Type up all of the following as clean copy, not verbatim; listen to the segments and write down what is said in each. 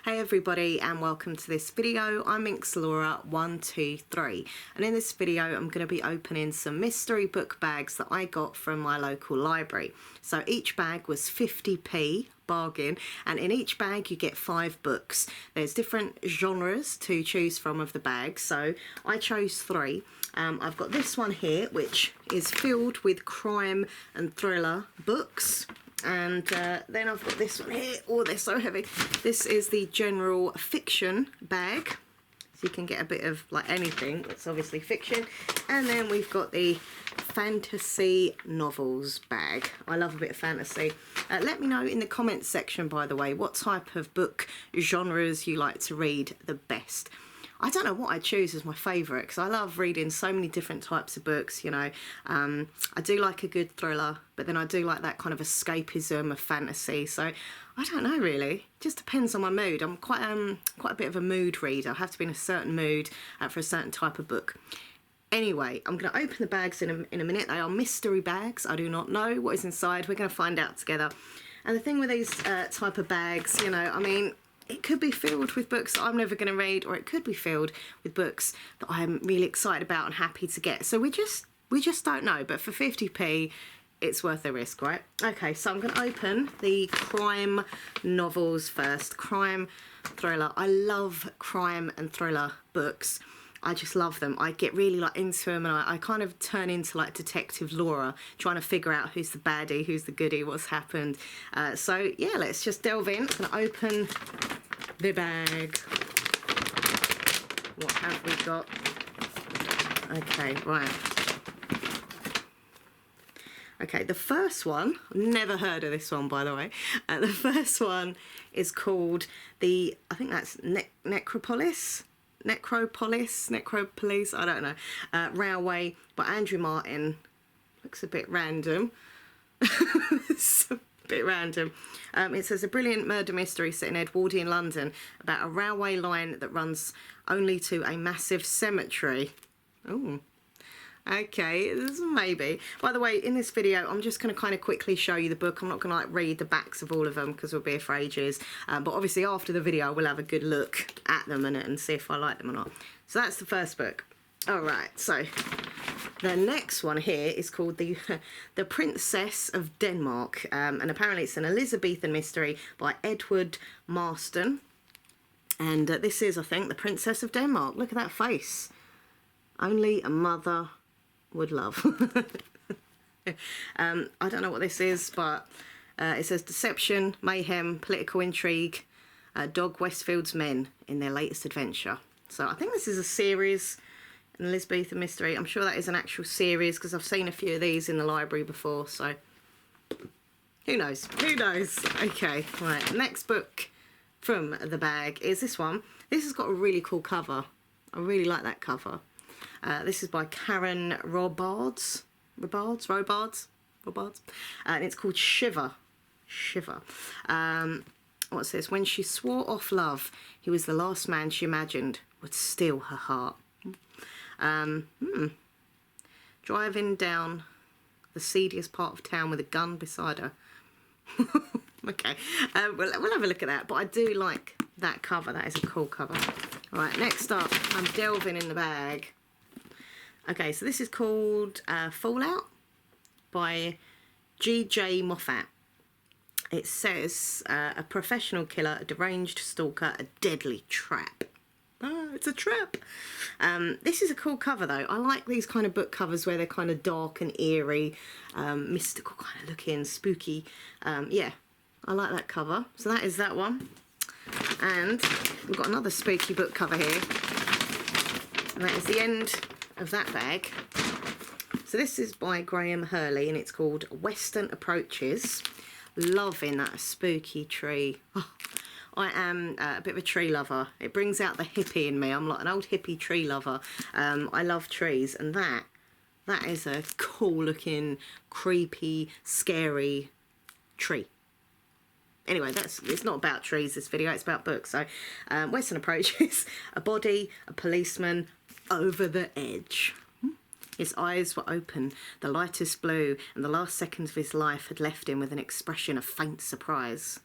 Hey everybody and welcome to this video. I'm Laura123 and in this video I'm going to be opening some mystery book bags that I got from my local library. So each bag was 50p, bargain, and in each bag you get 5 books. There's different genres to choose from of the bag, so I chose 3. I've got this one here which is filled with crime and thriller books. And then I've got this one here. Oh, they're so heavy. This is the general fiction bag. So you can get a bit of like anything that's obviously fiction. And then we've got the fantasy novels bag. I love a bit of fantasy. Let me know in the comments section, by the way, what type of book genres you like to read the best. I don't know what I choose as my favourite because I love reading so many different types of books, you know. I do like a good thriller, but then I do like that kind of escapism of fantasy. So I don't know really, just depends on my mood. I'm quite a bit of a mood reader. I have to be in a certain mood for a certain type of book. Anyway, I'm going to open the bags in a minute. They are mystery bags. I do not know what is inside. We're going to find out together. And the thing with these type of bags, you know, I mean, it could be filled with books that I'm never going to read, or it could be filled with books that I'm really excited about and happy to get. So we just don't know. But for 50p, it's worth the risk, right? Okay, so I'm going to open the crime novels first. Crime thriller. I love crime and thriller books. I just love them. I get really like into them, and I kind of turn into like Detective Laura, trying to figure out who's the baddie, who's the goodie, what's happened. So yeah, let's just delve in and open the bag. What have we got? Okay, right. Okay, the first one, never heard of this one, by the way. The first one is called I think that's Necropolis, I don't know. Railway by Andrew Martin. Looks a bit random. It's a bit random. It says a brilliant murder mystery set in Edwardian London about a railway line that runs only to a massive cemetery. Oh. Okay, maybe. By the way, in this video, I'm just going to kind of quickly show you the book. I'm not going to like read the backs of all of them because we'll be here for ages. But obviously after the video, we'll have a good look at them and see if I like them or not. So that's the first book. All right, so the next one here is called The Princess of Denmark. And apparently it's an Elizabethan mystery by Edward Marston. And this is, I think, The Princess of Denmark. Look at that face. Only a mother would love. I don't know what this is, but it says deception, mayhem, political intrigue, dog Westfield's men in their latest adventure. So I think this is a series, an Elizabethan mystery. I'm sure that is an actual series because I've seen a few of these in the library before, so who knows? Who knows? Okay, right, next book from the bag is this one. This has got a really cool cover. I really like that cover. This is by Karen Robards, and it's called Shiver. What's this? When she swore off love, he was the last man she imagined would steal her heart. Driving down the seediest part of town with a gun beside her. Okay, we'll have a look at that, but I do like that cover. That is a cool cover. All right, next up, I'm delving in the bag. Okay, so this is called Fallout by G.J. Moffat. It says a professional killer, a deranged stalker, a deadly trap. Oh, it's a trap. This is a cool cover though. I like these kind of book covers where they're kind of dark and eerie, mystical kind of looking, spooky. Yeah, I like that cover. So that is that one. And we've got another spooky book cover here. And that is the end of that bag. So this is by Graham Hurley and it's called Western Approaches. Loving that spooky tree. Oh, I am a bit of a tree lover. It brings out the hippie in me. I'm like an old hippie tree lover. I love trees, and that is a cool looking, creepy, scary tree. Anyway, it's not about trees, this video, it's about books. So, Western Approaches, a body, a policeman, over the edge. His eyes were open, the lightest blue, and the last seconds of his life had left him with an expression of faint surprise.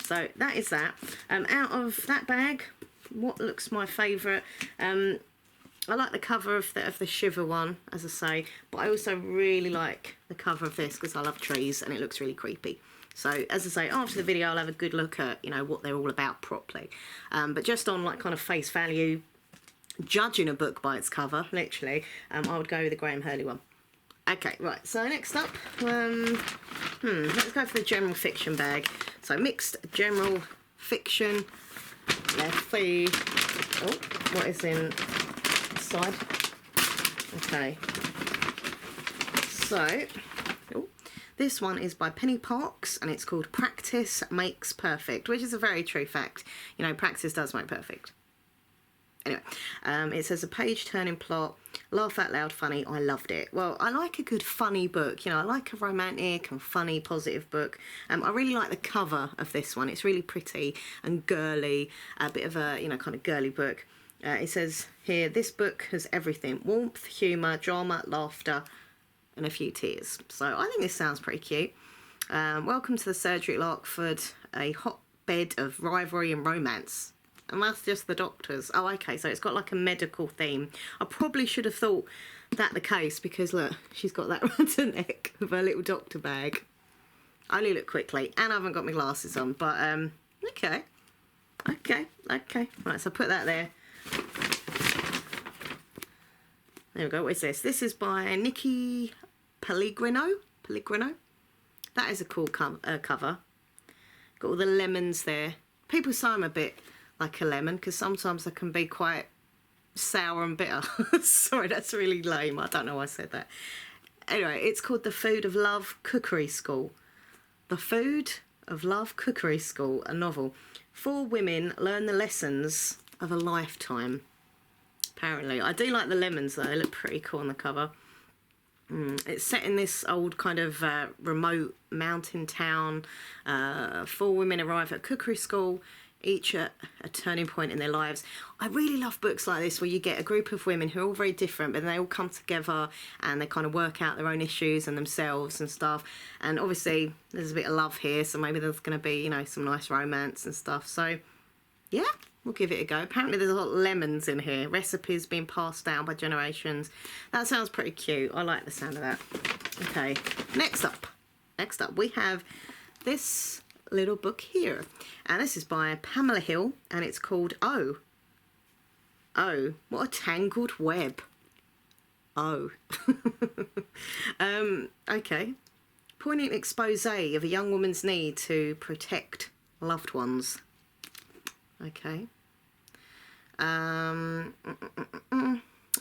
So that is that. Out of that bag, what looks my favourite? I like the cover of the Shiver one, as I say, but I also really like the cover of this because I love trees and it looks really creepy. So, as I say, after the video, I'll have a good look at, you know, what they're all about properly. But just on, like, kind of face value, judging a book by its cover, literally, I would go with the Graham Hurley one. Okay, right, so next up, let's go for the general fiction bag. So, mixed general fiction. Let's see. Oh, what is inside? Okay. So, this one is by Penny Parks and it's called Practice Makes Perfect, which is a very true fact. You know, practice does make perfect. Anyway, it says a page-turning plot, laugh out loud funny, I loved it. Well, I like a good funny book, you know, I like a romantic and funny, positive book. I really like the cover of this one. It's really pretty and girly, a bit of a, you know, kind of girly book. It says here, this book has everything, warmth, humour, drama, laughter, and a few tears. So I think this sounds pretty cute. Welcome to the surgery at Larkford, a hotbed of rivalry and romance. And that's just the doctors. Oh, okay, so it's got like a medical theme. I probably should have thought that the case because look, she's got that around her neck with her little doctor bag. I only look quickly and I haven't got my glasses on, but okay. Right, so put that there. There we go, what is this? This is by Nikki Pellegrino. That is a cool cover. Got all the lemons there. People say I'm a bit like a lemon because sometimes they can be quite sour and bitter. Sorry, that's really lame. I don't know why I said that. Anyway, it's called The Food of Love Cookery School. The Food of Love Cookery School, a novel. 4 women learn the lessons of a lifetime. Apparently. I do like the lemons though. They look pretty cool on the cover. It's set in this old kind of remote mountain town. 4 women arrive at cookery school, each at a turning point in their lives. I really love books like this where you get a group of women who are all very different, but they all come together and they kind of work out their own issues and themselves and stuff. And obviously there's a bit of love here, so maybe there's going to be, you know, some nice romance and stuff. So yeah, we'll give it a go. Apparently there's a lot of lemons in here. Recipes being passed down by generations. That sounds pretty cute. I like the sound of that. Okay, next up we have this little book here. And this is by Pamela Hill and it's called Oh, what a tangled web. Oh. Okay. Poignant expose of a young woman's need to protect loved ones. Okay.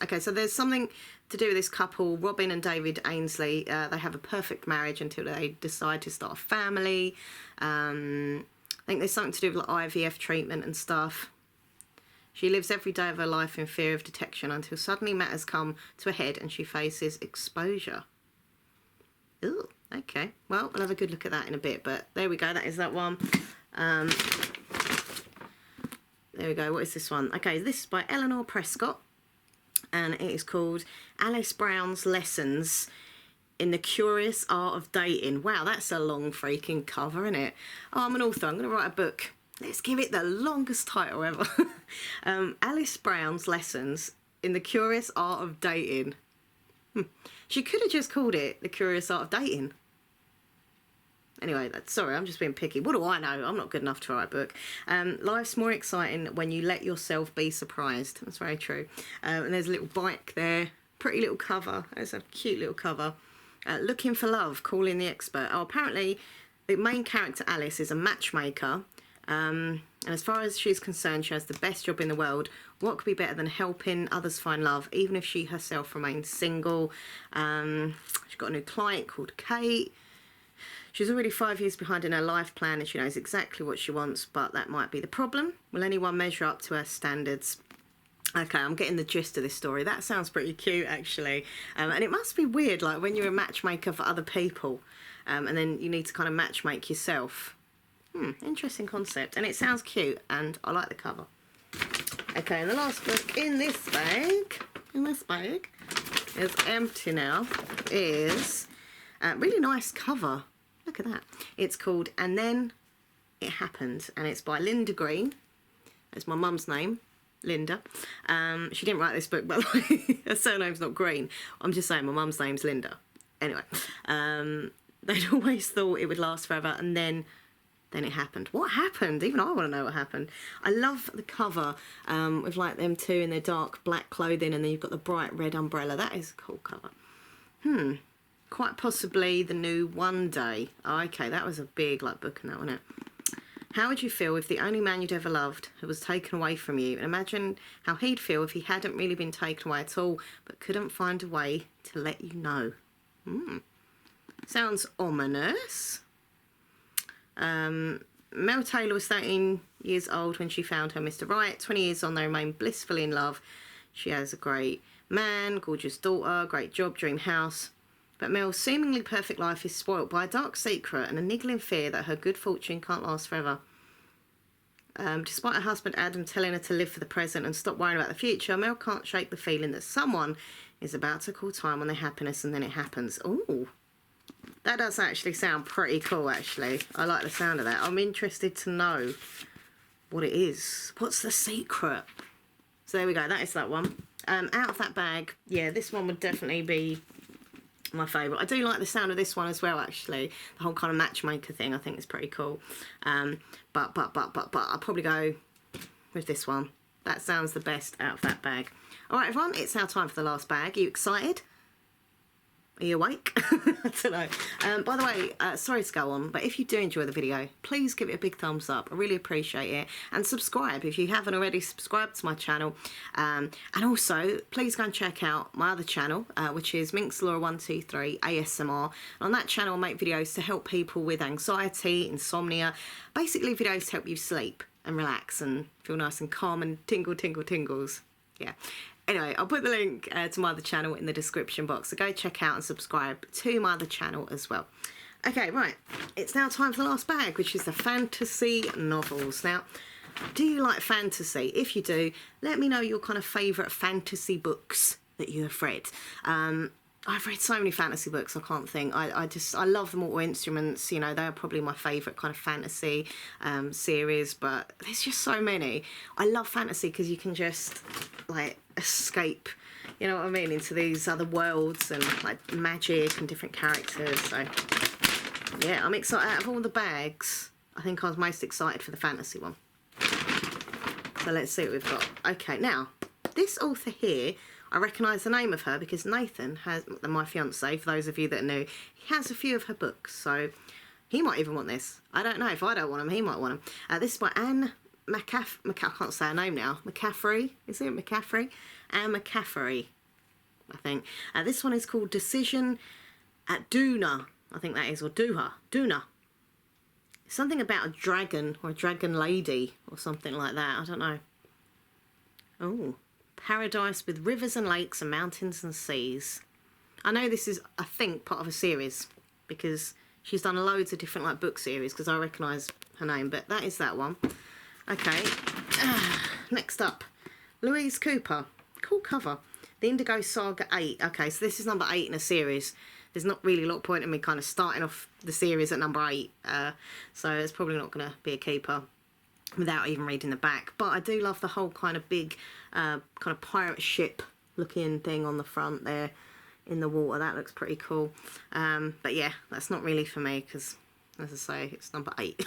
Okay, so there's something to do with this couple, Robin and David Ainsley. They have a perfect marriage until they decide to start a family. I think there's something to do with like IVF treatment and stuff. She lives every day of her life in fear of detection until suddenly matters come to a head and she faces exposure. Ooh, okay. Well, we'll have a good look at that in a bit, but there we go. That is that one. There we go. What is this one? Okay, this is by Eleanor Prescott and it is called Alice Brown's Lessons in the Curious Art of Dating. Wow, that's a long freaking cover, isn't it? Oh, I'm an author. I'm going to write a book. Let's give it the longest title ever. Alice Brown's Lessons in the Curious Art of Dating. She could have just called it The Curious Art of Dating. Anyway, sorry, I'm just being picky. What do I know? I'm not good enough to write a book. Life's more exciting when you let yourself be surprised. That's very true. And there's a little bike there. Pretty little cover. It's a cute little cover. Looking for love, calling the expert. Oh, apparently the main character, Alice, is a matchmaker. And as far as she's concerned, she has the best job in the world. What could be better than helping others find love, even if she herself remains single? She's got a new client called Kate. She's already 5 years behind in her life plan and she knows exactly what she wants, but that might be the problem. Will anyone measure up to her standards? Okay, I'm getting the gist of this story. That sounds pretty cute, actually. And it must be weird, like, when you're a matchmaker for other people, and then you need to kind of matchmake yourself. Interesting concept. And it sounds cute, and I like the cover. Okay, and the last book in this bag, is empty now, is a really nice cover. Look at that. It's called And Then It Happened, and it's by Linda Green. That's my mum's name, Linda. She didn't write this book, by the way. Her surname's not Green. I'm just saying my mum's name's Linda. Anyway, they'd always thought it would last forever, and then it happened. What happened? Even I want to know what happened. I love the cover with like them two in their dark black clothing, and then you've got the bright red umbrella. That is a cool cover. Quite possibly the new One Day. Oh, okay, that was a big like book and that, wasn't it? How would you feel if the only man you'd ever loved was taken away from you? And imagine how he'd feel if he hadn't really been taken away at all, but couldn't find a way to let you know. Sounds ominous. Mel Taylor was 13 years old when she found her Mr. Right. 20 years on, they remain blissfully in love. She has a great man, gorgeous daughter, great job, dream house. But Mel's seemingly perfect life is spoilt by a dark secret and a niggling fear that her good fortune can't last forever. Despite her husband Adam telling her to live for the present and stop worrying about the future, Mel can't shake the feeling that someone is about to call time on their happiness, and then it happens. Ooh. That does actually sound pretty cool, actually. I like the sound of that. I'm interested to know what it is. What's the secret? So there we go. That is that one. Out of that bag, yeah, this one would definitely be my favourite. I do like the sound of this one as well, actually. The whole kind of matchmaker thing, I think is pretty cool. But I'll probably go with this one. That sounds the best out of that bag. All right, everyone, it's now time for the last bag. Are you excited? Are you awake? I don't know. By the way, sorry to go on, but if you do enjoy the video, please give it a big thumbs up. I really appreciate it. And subscribe if you haven't already subscribed to my channel. And also, please go and check out my other channel, which is MinxLaura123 ASMR. On that channel, I make videos to help people with anxiety, insomnia, basically videos to help you sleep and relax and feel nice and calm and tingles. Yeah. Anyway, I'll put the link to my other channel in the description box, so go check out and subscribe to my other channel as well. Okay, right, it's now time for the last bag, which is the fantasy novels. Now, do you like fantasy? If you do, let me know your kind of favourite fantasy books that you have read. I've read so many fantasy books, I can't think. I love the Mortal Instruments, you know, they're probably my favourite kind of fantasy series, but there's just so many. I love fantasy because you can just, like, escape, you know what I mean, into these other worlds and, like, magic and different characters, so, yeah, I'm excited. Out of all the bags, I think I was most excited for the fantasy one. So let's see what we've got. Okay, now, this author here, I recognise the name of her because Nathan has, my fiance, for those of you that are new, he has a few of her books, so he might even want this. I don't know. If I don't want them, he might want them. This is by Anne I can't say her name now. McCaffrey. Is it McCaffrey? Anne McCaffrey, I think. This one is called Decision at Duna. I think that is, or Duna. Something about a dragon or a dragon lady or something like that. I don't know. Oh. Paradise with rivers and lakes and mountains and seas. I know this is, I think, part of a series because she's done loads of different like book series because I recognise her name, but that is that one. Okay, next up, Louise Cooper. Cool cover. The Indigo Saga 8. Okay, so this is number 8 in a series. There's not really a lot of point in me kind of starting off the series at number 8, so it's probably not going to be a keeper without even reading the back. But I do love the whole kind of big kind of pirate ship looking thing on the front there in the water. That looks pretty cool. But yeah, that's not really for me because, as I say, it's number 8.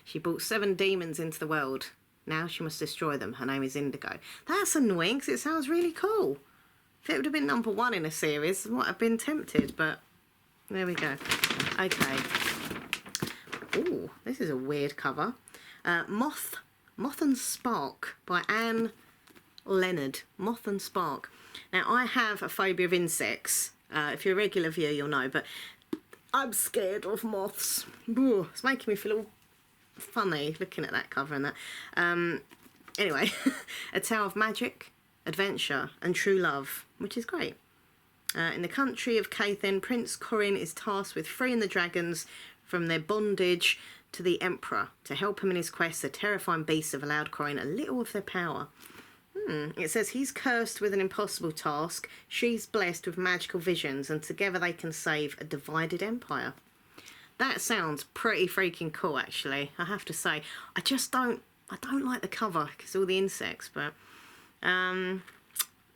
She brought 7 demons into the world. Now she must destroy them. Her name is Indigo. That's annoying because it sounds really cool. If it would have been number 1 in a series, I might have been tempted, but there we go. Okay. Ooh, this is a weird cover. Moth and Spark by Anne Leonard. Moth and Spark. Now, I have a phobia of insects. If you're a regular viewer, you'll know, but I'm scared of moths. Ooh, it's making me feel all funny looking at that cover and that. Anyway, a tale of magic, adventure, and true love, which is great. In the country of Cathin, Prince Corin is tasked with freeing the dragons from their bondage to the Emperor. To help him in his quest, the terrifying beasts have allowed Corin a little of their power. It says he's cursed with an impossible task, she's blessed with magical visions, and together they can save a divided empire. that sounds pretty freaking cool, actually, I have to say. I don't like the cover because all the insects, but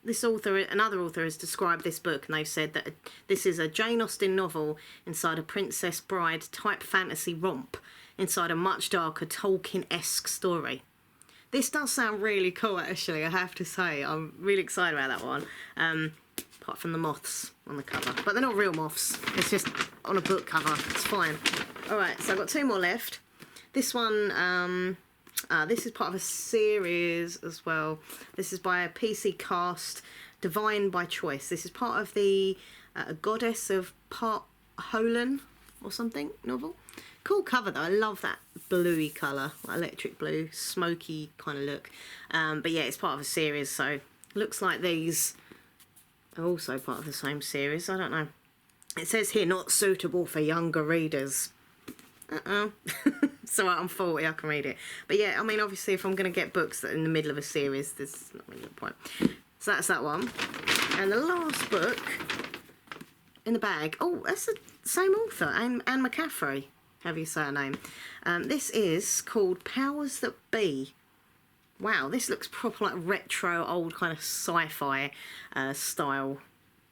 this author, another author, has described this book, and they've said that this is a Jane Austen novel inside a Princess Bride type fantasy romp inside a much darker Tolkien-esque story. This does sound really cool, actually, I have to say. I'm really excited about that one. Apart from the moths on the cover. But they're not real moths. It's just on a book cover. It's fine. Alright, so I've got 2 more left. This one, this is part of a series as well. This is by a PC Cast, Divine by Choice. This is part of the Goddess of Part Holan or something novel. Cool cover though. I love that bluey colour, like electric blue, smoky kind of look. But yeah, it's part of a series, so looks like these are also part of the same series. I don't know. It says here, not suitable for younger readers. So I'm 40, I can read it. But yeah, I mean, obviously, if I'm going to get books that are in the middle of a series, there's not really a point. So that's that one. And the last book in the bag. Oh, that's the same author, Anne McCaffrey, however you say her name. This is called Powers That Be. Wow, this looks proper like retro, old kind of sci-fi style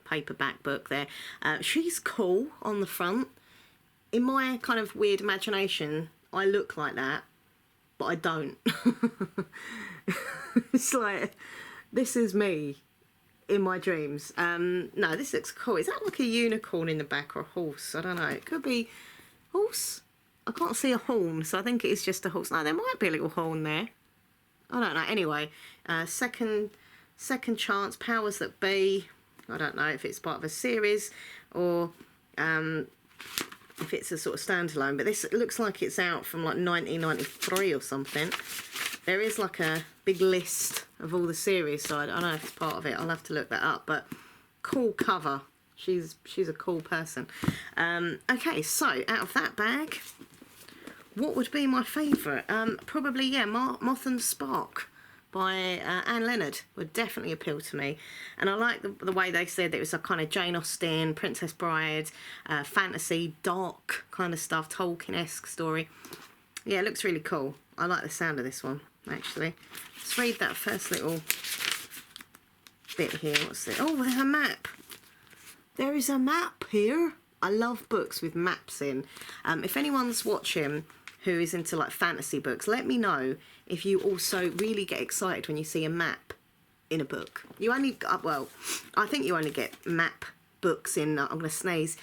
paperback book there. She's cool on the front. In my kind of weird imagination, I look like that, but I don't. It's like, this is me in my dreams. No, this looks cool. Is that like a unicorn in the back or a horse? I don't know. It could be horse. I can't see a horn, so I think it is just a horse. No, there might be a little horn there. I don't know. Anyway, second chance, Powers That Be. I don't know if it's part of a series or if it's a sort of standalone, but this looks like it's out from like 1993 or something. There is like a big list of all the series, so I don't know if it's part of it. I'll have to look that up, but cool cover. She's a cool person. Okay, so out of that bag, what would be my favourite? Probably, yeah, Moth and Spark by Anne Leonard would definitely appeal to me. And I like the way they said that it was a kind of Jane Austen, Princess Bride, fantasy, dark kind of stuff, Tolkien-esque story. Yeah, it looks really cool. I like the sound of this one, actually. Let's read that first little bit here. What's it? Oh, there's a map. There is a map here. I love books with maps in. If anyone's watching who is into like fantasy books, let me know if you also really get excited when you see a map in a book. You only, well, I think you only get map books in, I'm going to sneeze.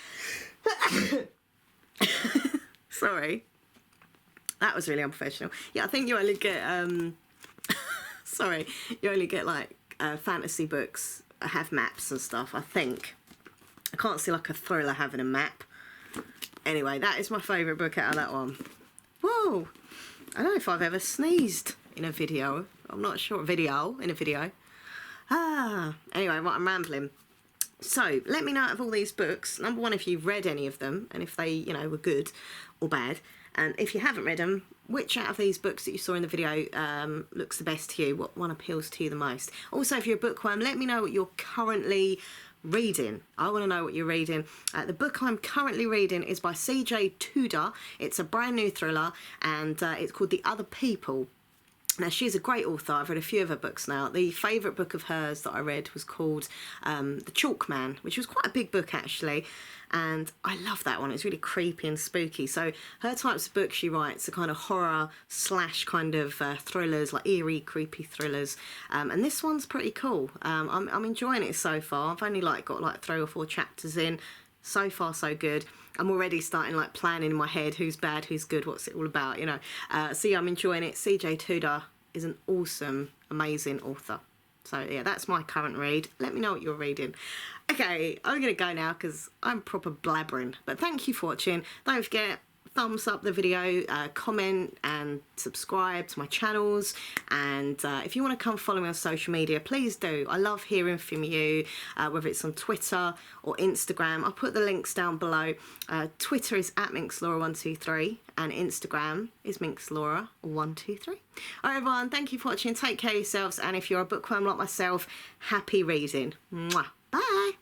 Sorry. That was really unprofessional. Yeah, I think you only get, sorry, you only get like fantasy books have maps and stuff, I think. I can't see like a thriller having a map. Anyway, that is my favourite book out of that one. Whoa! I don't know if I've ever sneezed in a video. I'm not sure. In a video. Anyway, right, I'm rambling. So, let me know out of all these books, number one, if you've read any of them, and if they, you know, were good or bad. And if you haven't read them, which out of these books that you saw in the video looks the best to you? What one appeals to you the most? Also, if you're a bookworm, let me know what you're currently reading. I want to know what you're reading. The book I'm currently reading is by CJ Tudor. It's a brand new thriller, and it's called The Other People. Now, she's a great author. I've read a few of her books now. The favourite book of hers that I read was called The Chalk Man, which was quite a big book, actually. And I love that one. It's really creepy and spooky. So her types of books she writes are kind of horror / kind of thrillers, like eerie, creepy thrillers. And this one's pretty cool. I'm enjoying it so far. I've only got 3 or 4 chapters in. So far, so good. I'm already starting like planning in my head who's bad, who's good, what's it all about, you know. So yeah, I'm enjoying it. CJ Tudor is an awesome, amazing author. So yeah, that's my current read. Let me know what you're reading. Okay, I'm going to go now because I'm proper blabbering. But thank you for watching. Don't forget, thumbs up the video, comment and subscribe to my channels. And if you want to come follow me on social media, please do. I love hearing from you, whether it's on Twitter or Instagram. I'll put the links down below. Twitter is @MinxLaura123 and Instagram is MinxLaura123. All right, everyone, thank you for watching. Take care of yourselves. And if you're a bookworm like myself, happy reading. Mwah. Bye.